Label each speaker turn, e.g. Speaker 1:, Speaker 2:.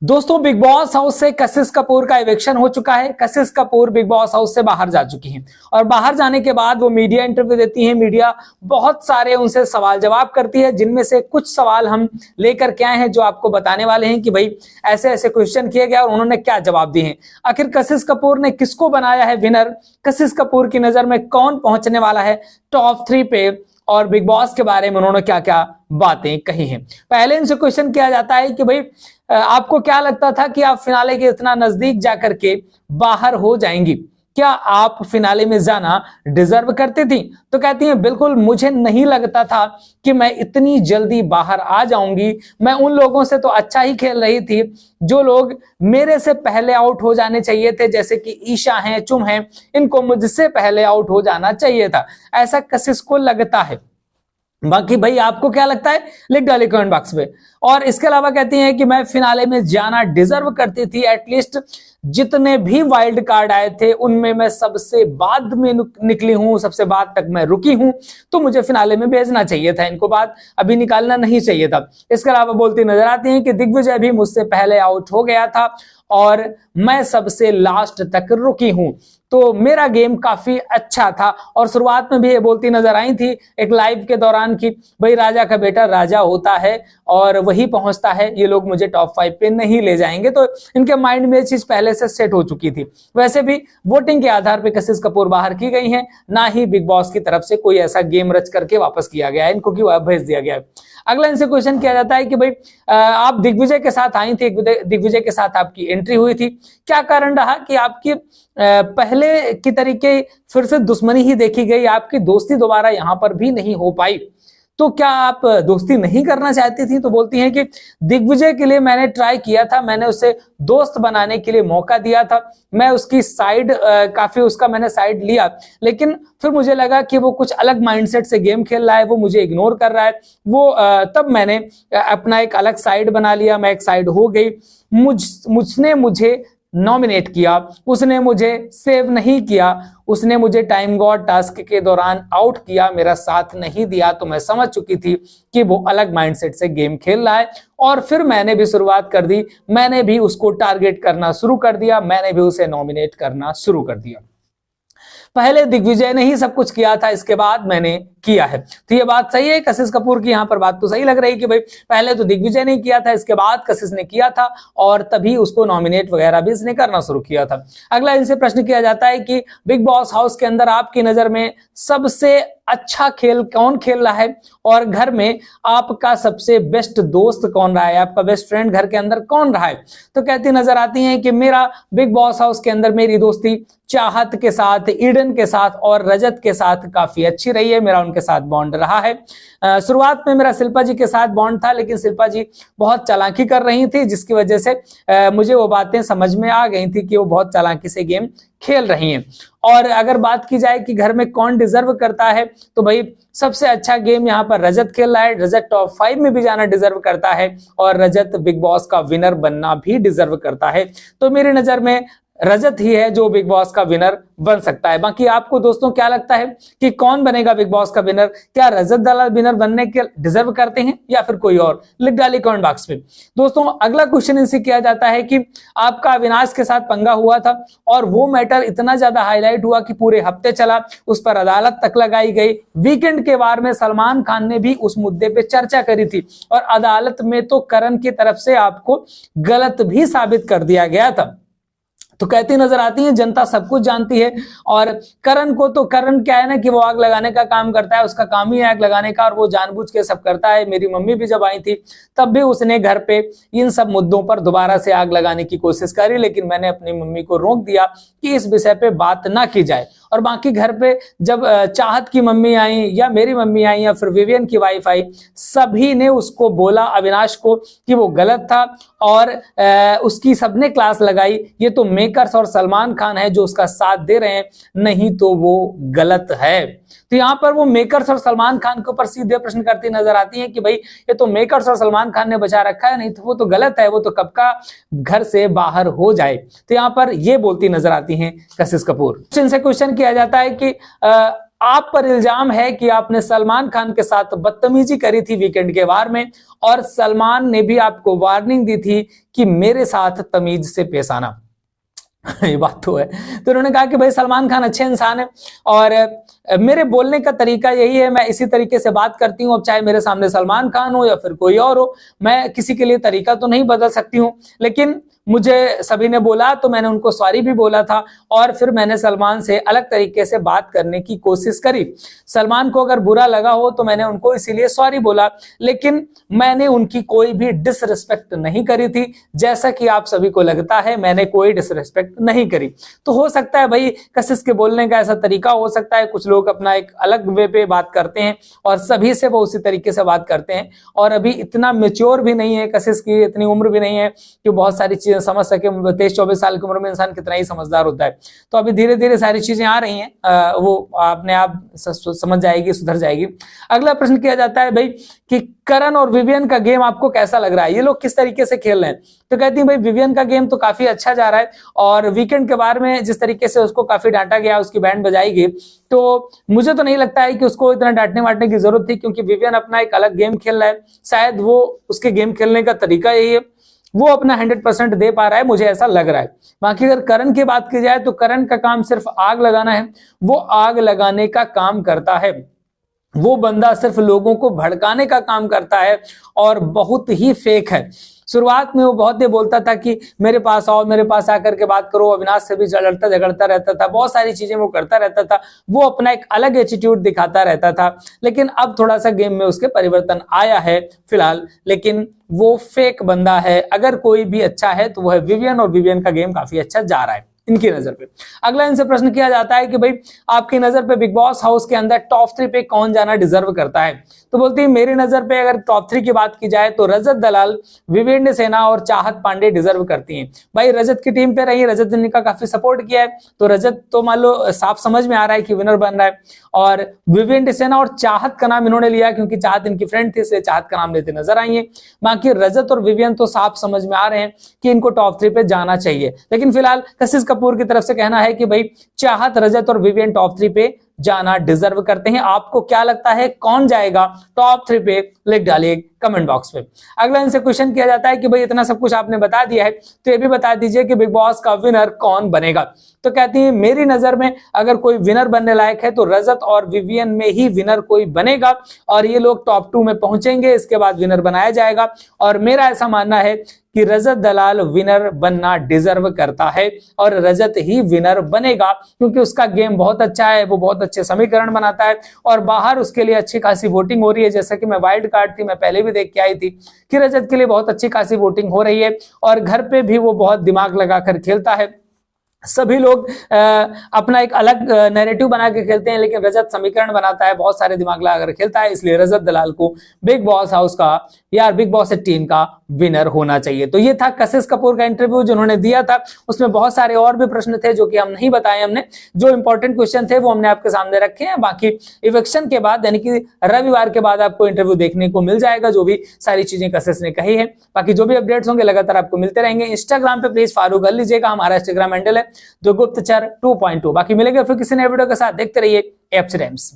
Speaker 1: दोस्तों, big boss house से कशिश कपूर का इविक्शन हो चुका है। कशिश कपूर बिग बॉस हाउस से बाहर जा चुकी हैं और बाहर जाने के बाद वो मीडिया इंटरव्यू देती हैं। मीडिया बहुत सारे उनसे सवाल जवाब करती है, जिनमें से कुछ सवाल हम लेकर के आए हैं जो आपको बताने वाले हैं कि भाई ऐसे ऐसे क्वेश्चन किए गए और उन्होंने क्या जवाब दिए हैं। आखिर कशिश कपूर ने किसको बनाया है विनर, कशिश कपूर की नजर में कौन पहुंचने वाला है टॉप 3 पे, और बिग बॉस के बारे में उन्होंने क्या क्या बातें कही हैं। पहले इनसे क्वेश्चन किया जाता है कि भाई आपको क्या लगता था कि आप फिनाले के इतना नजदीक जाकर के बाहर हो जाएंगी, क्या आप फिनाले में जाना डिजर्व करती थी? तो कहती हैं बिल्कुल, मुझे नहीं लगता था कि मैं इतनी जल्दी बाहर आ जाऊंगी। मैं उन लोगों से तो अच्छा ही खेल रही थी जो लोग मेरे से पहले आउट हो जाने चाहिए थे, जैसे कि ईशा हैं, चुम हैं, इनको मुझसे पहले आउट हो जाना चाहिए था, ऐसा कशिश को लगता है। बाकी भाई आपको क्या लगता है लिख डालिए कमेंट बॉक्स में। और इसके अलावा कहती हैं कि मैं फिनाले में जाना डिजर्व करती थी। एटलीस्ट जितने भी वाइल्ड कार्ड आए थे उनमें मैं सबसे बाद में निकली हूं, सबसे बाद तक मैं रुकी हूं, तो मुझे फिनाले में भेजना चाहिए था, इनको बाद अभी निकालना नहीं चाहिए था। इसके अलावा बोलती नजर आती हैं कि दिग्विजय भी मुझसे पहले आउट हो गया था और मैं सबसे लास्ट तक रुकी हूं, तो मेरा गेम काफी अच्छा था। और शुरुआत में भी ये बोलती नजर आई थी एक लाइव के दौरान कि भाई राजा का बेटा राजा होता है और वही पहुंचता है, ये लोग मुझे टॉप 5 पे नहीं ले जाएंगे। तो इनके माइंड में ये चीज पहले से सेट हो चुकी थी। वैसे भी वोटिंग के आधार पे कशिश कपूर बाहर की गई हैं, ना ही बिग बॉस की तरफ से कोई ऐसा गेम रच करके वापस किया गया है, इनको क्यों भेज दिया गया है। अगला इनसे क्वेश्चन किया जाता है कि भाई आप दिग्विजय के साथ आई थी, दिग्विजय के साथ आपकी एंट्री हुई थी, क्या कारण रहा कि आपकी पहले की तरीके फिर से दुश्मनी ही देखी गई, आपकी दोस्ती दोबारा यहां पर भी नहीं हो पाई? तो क्या आप दोस्ती नहीं करना चाहती थी? तो बोलती हैं कि दिग्विजय के लिए मैंने ट्राई किया था, मैंने उसे दोस्त बनाने के लिए मौका दिया था, मैं उसकी साइड काफी उसका मैंने साइड लिया, लेकिन फिर मुझे लगा कि वो कुछ अलग माइंडसेट से गेम खेल रहा है, वो मुझे इग्नोर कर रहा है, वो तब मैंने अपना एक अलग साइड बना लिया, मैं एक साइड हो गई। मुझने मुझे नॉमिनेट किया, उसने मुझे सेव नहीं किया, उसने मुझे टाइम गॉड टास्क के दौरान आउट किया, मेरा साथ नहीं दिया, तो मैं समझ चुकी थी कि वो अलग माइंडसेट से गेम खेल रहा है। और फिर मैंने भी शुरुआत कर दी, मैंने भी उसको टारगेट करना शुरू कर दिया, मैंने भी उसे नॉमिनेट करना शुरू कर दिया। पहले दिग्विजय ने ही सब कुछ किया था, इसके बाद मैंने किया है। तो ये बात सही है, कशिश कपूर की यहाँ पर बात तो सही लग रही है कि भाई पहले तो दिग्विजय ने किया था, इसके बाद कशिश ने किया था और तभी उसको नॉमिनेट वगैरह भी इसने करना शुरू किया था। अगला इनसे प्रश्न किया जाता है कि बिग बॉस हाउस के अंदर आपकी नजर में सबसे अच्छा खेल कौन खेल रहा है और घर में आपका सबसे बेस्ट दोस्त कौन रहा है, आपका बेस्ट फ्रेंड घर के अंदर कौन रहा है? तो कहती नजर आती हैं कि मेरा बिग बॉस हाउस के अंदर मेरी दोस्ती चाहत के साथ, ईडन के साथ और रजत के साथ काफी अच्छी रही है, मेरा उनके साथ बॉन्ड रहा है। शुरुआत में मेरा शिल्पा जी के साथ बॉन्ड था, लेकिन शिल्पा जी बहुत चालाकी कर रही थी, जिसकी वजह से मुझे वो बातें समझ में आ गई थी कि वो बहुत चालाकी से गेम खेल रही हैं। और अगर बात की जाए कि घर में कौन डिजर्व करता है, तो भाई सबसे अच्छा गेम यहाँ पर रजत खेल रहा है, रजत टॉप 5 में भी जाना डिजर्व करता है और रजत बिग बॉस का विनर बनना भी डिजर्व करता है। तो मेरी नजर में रजत ही है जो बिग बॉस का विनर बन सकता है। बाकी आपको दोस्तों क्या लगता है कि कौन बनेगा बिग बॉस का विनर? क्या रजत दलाल विनर बनने के डिजर्व करते हैं या फिर कोई और? लिख डालिए कमेंट बॉक्स में। दोस्तों अगला क्वेश्चन इनसे किया जाता है कि आपका अविनाश के साथ पंगा हुआ था और वो मैटर इतना ज्यादा हाईलाइट हुआ कि पूरे हफ्ते चला, उस पर अदालत तक लगाई गई। वीकेंड के वार में सलमान खान ने भी उस मुद्दे पे चर्चा करी थी और अदालत में तो करण की तरफ से आपको गलत भी साबित कर दिया गया था। तो कहती नजर आती है जनता सब कुछ जानती है और करण को तो, करण क्या है ना कि वो आग लगाने का काम करता है, उसका काम ही है आग लगाने का और वो जानबूझ के सब करता है। मेरी मम्मी भी जब आई थी तब भी उसने घर पे इन सब मुद्दों पर दोबारा से आग लगाने की कोशिश करी, लेकिन मैंने अपनी मम्मी को रोक दिया कि इस विषय पे बात ना की जाए। और बाकी घर पे जब चाहत की मम्मी आई या मेरी मम्मी आई या फिर विवियन की वाइफ आई, सभी ने उसको बोला अविनाश को कि वो गलत था और उसकी सबने क्लास लगाई, ये तो मेकर्स और सलमान खान है जो उसका साथ दे रहे हैं, नहीं तो वो गलत है। तो यहाँ पर वो मेकर्स और सलमान खान के ऊपर सीधे प्रश्न करती नजर आती है कि भाई ये तो मेकर्स और सलमान खान ने बचा रखा है, नहीं तो वो तो गलत है, वो तो कब का घर से बाहर हो जाए। तो यहाँ पर ये बोलती नजर आती हैं कशिश कपूर। इनसे क्वेश्चन किया जाता है कि आप पर इल्जाम है कि आपने सलमान खान के साथ बदतमीजी करी थी वीकेंड के वार में, और सलमान ने भी आपको वार्निंग दी थी कि मेरे साथ तमीज से पेश आना। ये बात तो है। तो उन्होंने कहा कि भाई सलमान खान अच्छे इंसान है और मेरे बोलने का तरीका यही है, मैं इसी तरीके से बात करती हूँ, अब चाहे मेरे सामने सलमान खान हो या फिर कोई और हो, मैं किसी के लिए तरीका तो नहीं बदल सकती हूँ, लेकिन मुझे सभी ने बोला तो मैंने उनको सॉरी भी बोला था और फिर मैंने सलमान से अलग तरीके से बात करने की कोशिश करी। सलमान को अगर बुरा लगा हो तो मैंने उनको इसीलिए सॉरी बोला, लेकिन मैंने उनकी कोई भी डिसरिस्पेक्ट नहीं करी थी। जैसा कि आप सभी को लगता है मैंने कोई डिसरिस्पेक्ट नहीं करी। तो हो सकता है भाई कशिश के बोलने का ऐसा तरीका हो सकता है, कुछ लोग अपना एक अलग वे पे बात करते हैं और सभी से वो उसी तरीके से बात करते हैं, और अभी इतना मेच्योर भी नहीं है कशिश की, इतनी उम्र भी नहीं है कि बहुत सारी चीजें समझ सके। 23-24 साल की उम्र में इंसान कितना ही समझदार होता है। तो अभी धीरे धीरे सारी चीजें आ रही हैं, वो अपने आप समझ जाएगी, सुधर जाएगी। अगला प्रश्न किया जाता है भाई कि करण और विवियन का गेम आपको कैसा लग रहा है, ये लोग किस तरीके से खेल रहे हैं। तो कहती है भाई विवियन का गेम तो काफी अच्छा जा रहा है, और वीकेंड के बारे में जिस तरीके से उसको काफी डांटा गया, उसकी बैंड बजाई गई, तो मुझे तो नहीं लगता है कि उसको इतना डांटने वाटने की जरूरत थी, क्योंकि विवियन अपना एक अलग गेम खेल रहा है। शायद वो उसके गेम खेलने का तरीका यही है, वो अपना 100% दे पा रहा है, मुझे ऐसा लग रहा है। बाकी अगर करण की बात की जाए तो करण का काम सिर्फ आग लगाना है, वो आग लगाने का काम करता है, वो बंदा सिर्फ लोगों को भड़काने का काम करता है और बहुत ही फेक है। शुरुआत में वो बहुत ही बोलता था कि मेरे पास आओ, मेरे पास आकर के बात करो, अविनाश से भी लड़ता झगड़ता रहता था, बहुत सारी चीजें वो करता रहता था, वो अपना एक अलग एटीट्यूड दिखाता रहता था। लेकिन अब थोड़ा सा गेम में उसके परिवर्तन आया है फिलहाल, लेकिन वो फेक बंदा है। अगर कोई भी अच्छा है तो वो है विवियन, और विवियन का गेम काफी अच्छा जा रहा है इनकी नजर पे। अगला इनसे प्रश्न किया जाता है कि भाई आपकी नजर पे बिग बॉस हाउस के अंदर टॉप 3 पे कौन जाना डिजर्व करता है। तो बोलती है मेरी नजर पे अगर टॉप 3 की बात की जाए तो रजत दलाल, विवेंद्र सेना और चाहत पांडे डिजर्व करती हैं। भाई रजत की टीम पे रही, रजत ने इनका काफी सपोर्ट किया है, तो रजत तो मान लो साफ समझ में आ रहा है कि विनर बन रहा है। और विवेंद्र सेना और चाहत का नाम इन्होंने लिया क्योंकि चाहत इनकी फ्रेंड थी, इसलिए चाहत का नाम लेते नजर आई है। बाकी रजत और विवियन तो साफ समझ में आ रहे हैं कि इनको टॉप 3 पे जाना चाहिए, लेकिन फिलहाल कशिश कपूर की तरफ से कहना है कि भाई चाहत, रजत और विवियन टॉप 3 पे जाना डिजर्व करते हैं। आपको क्या लगता है कौन जाएगा टॉप 3 पे, लिख डालिए कमेंट बॉक्स पे। अगला इनसे क्वेश्चन किया जाता है कि भाई इतना सब कुछ आपने बता दिया है तो ये भी बता दीजिए कि बिग बॉस का विनर कौन बनेगा। तो कहती है मेरी नजर में अगर कोई विनर बनने लायक है तो रजत और विवियन में ही विनर कोई बनेगा, और ये लोग टॉप 2 में पहुंचेंगे, इसके बाद विनर बनाया जाएगा। और मेरा ऐसा मानना है कि रजत दलाल विनर बनना डिजर्व करता है और रजत ही विनर बनेगा, क्योंकि उसका गेम बहुत अच्छा है, वो बहुत अच्छे समीकरण बनाता है और बाहर उसके लिए अच्छी खासी वोटिंग हो रही है। जैसा कि मैं वाइल्ड कार्ड थी, मैं पहले भी देख के आई थी कि रजत के लिए बहुत अच्छी खासी वोटिंग हो रही है, और घर पे भी वो बहुत दिमाग लगाकर खेलता है। सभी लोग अपना एक अलग नैरेटिव बना के खेलते हैं, लेकिन रजत समीकरण बनाता है, बहुत सारे दिमाग लगाकर खेलता है, इसलिए रजत दलाल को बिग बॉस हाउस का या बिग बॉस 18 का विनर होना चाहिए। तो ये था कशिश कपूर का इंटरव्यू जो उन्होंने दिया था, उसमें बहुत सारे और भी प्रश्न थे जो कि हम नहीं बताए हमने, जो इंपॉर्टेंट क्वेश्चन थे वो हमने आपके सामने रखे हैं। बाकी इवेक्शन के बाद यानी कि रविवार के बाद आपको इंटरव्यू देखने को मिल जाएगा, जो भी सारी चीजें कशिश ने कही है। बाकी जो भी अपडेट्स होंगे लगातार आपको मिलते रहेंगे। इंस्टाग्राम पे प्लीज फॉलो कर लीजिएगा, हमारा इंस्टाग्राम हैंडल है द गुप्तचर 2.2। बाकी मिलेंगे फिर किसी नए वीडियो के साथ, देखते रहिए एप्स टाइम्स।